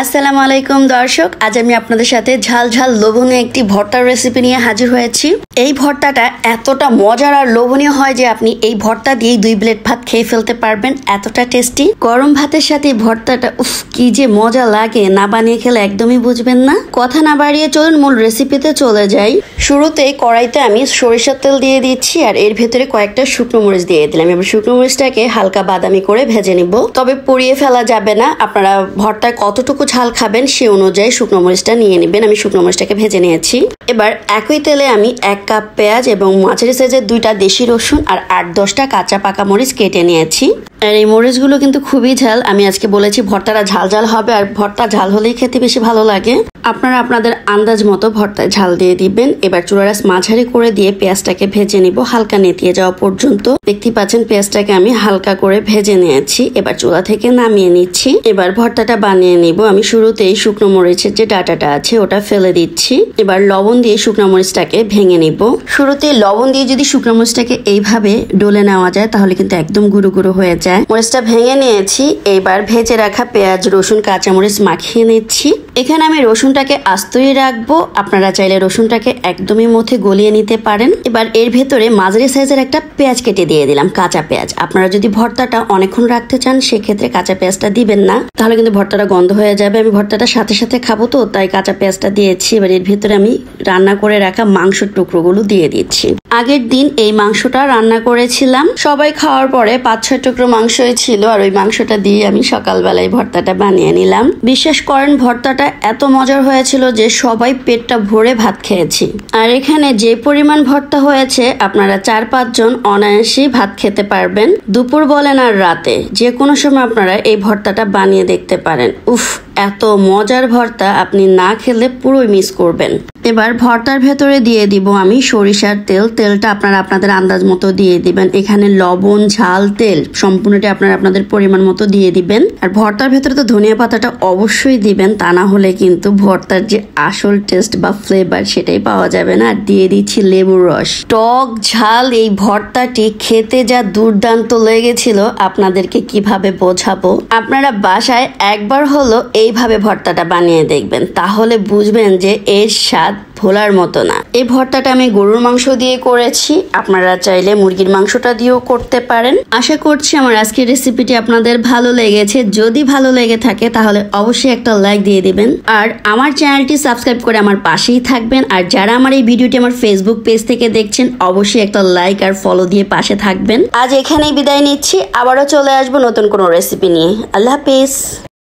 আসসালামু আলাইকুম দর্শক, আজ আমি আপনাদের সাথে ঝাল ঝাল লোভনীয় একটি ভর্তার রেসিপি নিয়ে হাজির হয়েছি। এই ভর্তাটা এতটা মজার আর লোভনীয় হয় যে আপনি এই ভর্তা দিয়ে 2 প্লেট ভাত খেয়ে ফেলতে পারবেন, এতটা টেস্টি। গরম ভাতের সাথে ভর্তাটা কি যে মজা লাগে, না বানিয়ে খেলে একদমই বুঝবেন না। কথা না বাড়িয়ে চলুন মূল রেসিপিতে চলে যাই। শুরুতেই কড়াইতে আমি সরিষার তেল দিয়ে দিচ্ছি আর এর ভেতরে কয়েকটা শুকনো মরিচ দিয়ে দিলাম। এবার শুকনো মরিচটাকে হালকা বাদামি করে ভেজে নিব, তবে পুড়িয়ে ফেলা যাবে না। আপনারা ভর্তায় কতটুকু ঝাল খাবেন সে অনুযায়ী শুকনো মরিচটা নিয়ে নেবেন। আমি শুকনো মরিচটাকে ভেজে নিয়েছি। এবার একই তেলে আমি 1 কাপ পেঁয়াজ এবং মাঝারি সাইজের 2টা দেশি রসুন আর 8-10টা কাঁচা পাকা মরিচ কেটে নিয়েছি। আর এই মরিচগুলো কিন্তু খুবই ঝাল। আমি আজকে বলেছি ভর্তাটা ঝাল ঝাল হবে, আর ভর্তা ঝাল হলেই খেতে বেশি ভালো লাগে। আপনারা আপনাদের আন্দাজ মতো ভর্তায় ঝাল দিয়ে দিবেন। এবার চুলার আঁচ মাঝারি করে দিয়ে পেঁয়াজটাকে ভেজে নিব হালকা নেতিয়ে যাওয়া পর্যন্ত। দেখতে পাচ্ছেন পেঁয়াজটাকে আমি হালকা করে ভেজে নিয়েছি। এবার চুলা থেকে নামিয়ে নিচ্ছি। এবার ভর্তাটা বানিয়ে নিব। আমি শুরুতেই শুকনো মরিচের যে ডাটাটা আছে ওটা ফেলে দিচ্ছি। এবার লবণ দিয়ে শুকনো মরিচটাকে ভেঙে নিব। শুরুতে লবণ দিয়ে যদি শুকনো মরিচটাকে এইভাবে ডলে নেওয়া যায় তাহলে কিন্তু একদম গুঁড়ো গুঁড়ো হয়ে যায়। মরিচটা ভেঙে নিয়েছি। এবার ভেজে রাখা পেঁয়াজ রসুন কাঁচামরিচ মাখিয়ে নিচ্ছি। এখানে আমি রসুনটাকে আস্তই রাখবো, আপনারা চাইলে রসুনটাকে একদমই মধ্যে গলিয়ে নিতে পারেন। এবার এর ভেতরে মাঝারি সাইজের একটা পেঁয়াজ কেটে দিয়ে দিলাম, কাঁচা পেঁয়াজ। আপনারা যদি ভর্তাটা অনেকক্ষণ রাখতে চান সেক্ষেত্রে কাঁচা পেঁয়াজটা দিবেন না, তাহলে কিন্তু ভর্তাটা গন্ধ হয়ে যাবে। আমি ভর্তাটা সাথে সাথে খাবো তো তাই কাঁচা পেঁয়াজটা দিয়েছি। এবার এর ভেতরে আমি রান্না করে রাখা মাংসের টুকরোগুলো দিয়ে দিচ্ছি। আগের দিন এই মাংসটা রান্না করেছিলাম, সবাই খাওয়ার পরে 5-6 টুকরো মাংসই ছিল, আর ওই মাংসটা দিয়ে আমি সকালবেলায় ভর্তাটা বানিয়ে নিলাম। বিশ্বাস করেন ভর্তাটা এত মজার হয়েছিল যে সবাই পেটটা ভরে ভাত খেয়েছি। আর এখানে যে পরিমাণ ভর্তা হয়েছে আপনারা 4-5 জন অনায়াসেই ভাত খেতে পারবেন। দুপুর বলেন আর রাতে যে কোনো সময় আপনারা এই ভর্তাটা বানিয়ে দেখতে পারেন। উফ, এত মজার ভর্তা আপনি না খেলে পুরোই মিস করবেন। এবার ভর্তার ভেতরে দিয়ে দিব আমি সরিষার তেল। তেলটা আপনারা আপনাদের আন্দাজ মতো দিয়ে দিবেন। এখানে লবণ ঝাল তেল সম্পূর্ণটা আপনারা আপনাদের পরিমাণ মতো দিয়ে দিবেন। আর ভর্তার ভেতরে তো ধনিয়া পাতাটা অবশ্যই দিবেন, তা না হলে কিন্তু ভর্তার যে আসল টেস্ট বা ফ্লেভার সেটাই পাওয়া যাবে না। আর দিয়ে দিচ্ছি লেবুর রস। টক ঝাল এই ভর্তাটি খেতে যা দুর্দান্ত লেগেছিল আপনাদেরকে কিভাবে বোঝাবো। আপনারা বাসায় একবার হলো এইভাবে ভর্তাটা বানিয়ে দেখবেন, তাহলে বুঝবেন যে এর স্বাদ ভোলার মতো না। এই ভর্তাটা আমি গরুর মাংস দিয়ে করেছি, আপনারা চাইলে মুরগির মাংসটা দিয়েও করতে পারেন। আশা করছি আমার আজকের রেসিপিটি আপনাদের ভালো লেগেছে। যদি ভালো লেগে থাকে তাহলে অবশ্যই একটা লাইক দিয়ে দিবেন, আর আমার চ্যানেলটি সাবস্ক্রাইব করে আমার পাশেই থাকবেন। আর যারা আমার এই ভিডিওটি আমার ফেসবুক পেজ থেকে দেখছেন অবশ্যই একটা লাইক আর ফলো দিয়ে পাশে থাকবেন। আজ এখানেই বিদায় নিচ্ছি, আবারও চলে আসবো নতুন কোনো রেসিপি নিয়ে। আল্লাহ হাফেজ।